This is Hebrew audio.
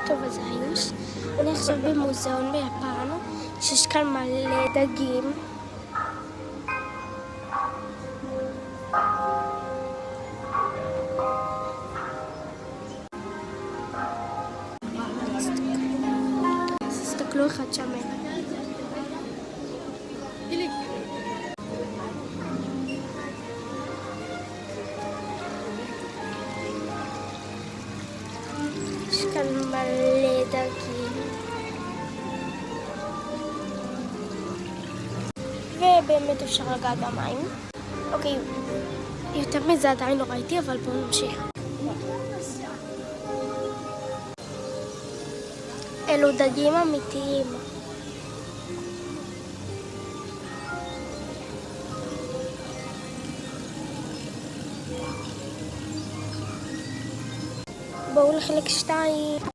טוב, אז היוש. אני עכשיו במוזיאון ביפן, שיש כאן מלא דגים. תסתכלו אחד שמן. יש כאן מלא דגים. ובאמת אפשר לגעת במים. אוקיי, יותר מזה עדיין לא ראיתי, אבל בואו נמשיך. אלו דגים אמיתיים. בואו לחלק 2.